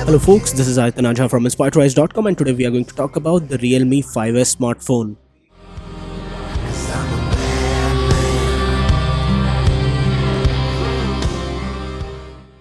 Hello folks, this is Aitan Ajha from inspiredrise.com and today we are going to talk about the RealMe 5S smartphone.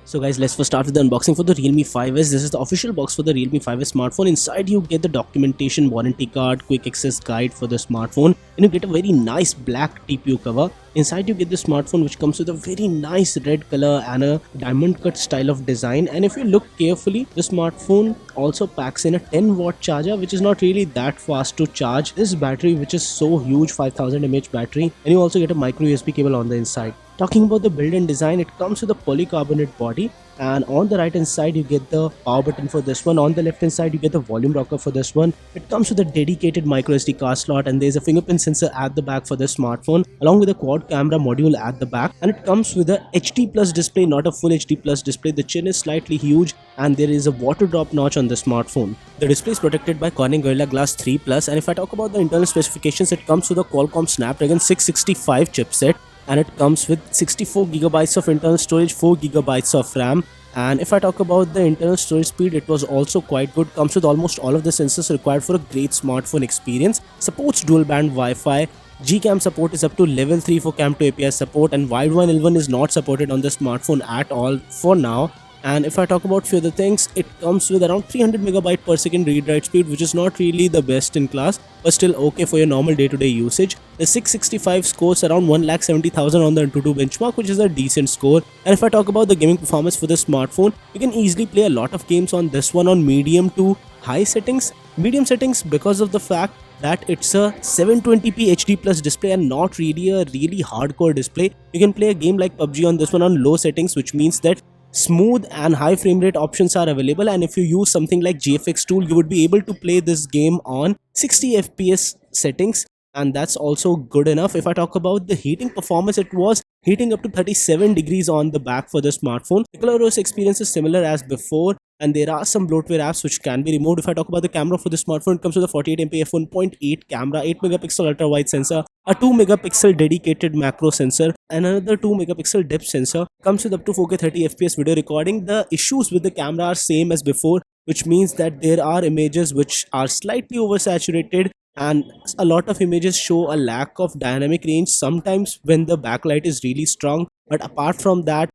So guys, let's first start with the unboxing for the RealMe 5S. This is the official box for the RealMe 5S smartphone. Inside you get the documentation, warranty card, quick access guide for the smartphone, and you get a very nice black TPU cover. Inside you get the smartphone which comes with a very nice red color and a diamond cut style of design. And if you look carefully, the smartphone also packs in a 10-watt charger, which is not really that fast to charge this battery, which is so huge, 5000 mAh battery. And you also get a micro USB cable on the inside. Talking about the build and design, it comes with a polycarbonate body, and on the right hand side you get the power button for this one. On the left hand side you get the volume rocker for this one. It comes with a dedicated micro SD card slot, and there's a fingerprint sensor at the back for this smartphone, along with a quad camera module at the back. And it comes with a HD plus display, not a full HD plus display. The chin is slightly huge and there is a water drop notch on the smartphone. The display is protected by Corning Gorilla Glass 3 Plus, and if I talk about the internal specifications, it comes with a Qualcomm Snapdragon 665 chipset, and it comes with 64GB of internal storage, 4GB of RAM. And if I talk about the internal storage speed, it was also quite good. Comes with almost all of the sensors required for a great smartphone experience. Supports dual band Wi-Fi. Gcam support is up to level 3 for cam to API support, and wideband L1 is not supported on the smartphone at all for now. And if I talk about few other things, it comes with around 300 megabyte per second read-write speed, which is not really the best in class, but still okay for your normal day-to-day usage. The 665 scores around 1,70,000 on the Antutu benchmark, which is a decent score. And if I talk about the gaming performance for this smartphone, you can easily play a lot of games on this one on medium to high settings. Medium settings because of the fact that it's a 720p HD plus display and not really a really hardcore display. You can play a game like PUBG on this one on low settings, which means that smooth and high frame rate options are available, and if you use something like GFX tool, you would be able to play this game on 60 FPS settings, and that's also good enough. If I talk about the heating performance, it was heating up to 37 degrees on the back for the smartphone. The colorOS experience is similar as before, and there are some bloatware apps which can be removed. If I talk about the camera for the smartphone, it comes with a 48MP f1.8 camera, 8 megapixel ultra wide sensor, a 2 megapixel dedicated macro sensor, and another 2 megapixel depth sensor. Comes with up to 4K 30 FPS video recording. The issues with the camera are same as before, which means that there are images which are slightly oversaturated, and a lot of images show a lack of dynamic range sometimes when the backlight is really strong. But apart from that,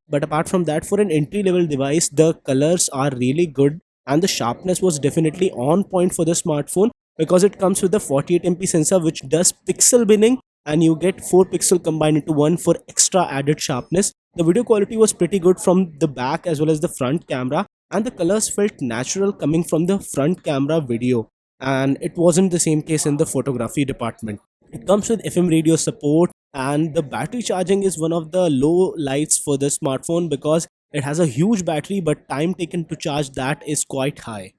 for an entry level device, the colors are really good, and the sharpness was definitely on point for the smartphone, because it comes with the 48MP sensor which does pixel binning, and you get 4 pixel combined into 1 for extra added sharpness. The video quality was pretty good from the back as well as the front camera, and the colors felt natural coming from the front camera video, and it wasn't the same case in the photography department. It comes with FM radio support, and the battery charging is one of the low lights for the smartphone because it has a huge battery, but time taken to charge that is quite high.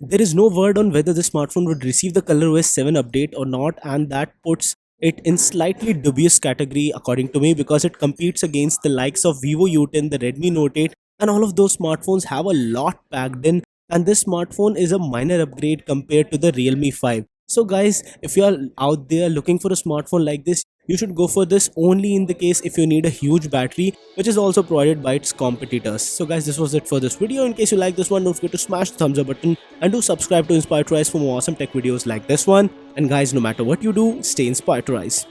There is no word on whether the smartphone would receive the ColorOS 7 update or not, and that puts it in slightly dubious category according to me, because it competes against the likes of Vivo U10, the Redmi Note 8, and all of those smartphones have a lot packed in, and this smartphone is a minor upgrade compared to the RealMe 5. So guys, if you are out there looking for a smartphone like this, you should go for this only in the case if you need a huge battery, which is also provided by its competitors. So guys, this was it for this video. In case you like this one, don't forget to smash the thumbs up button and do subscribe to Inspired to Rise for more awesome tech videos like this one. And guys, no matter what you do, stay inspired to rise.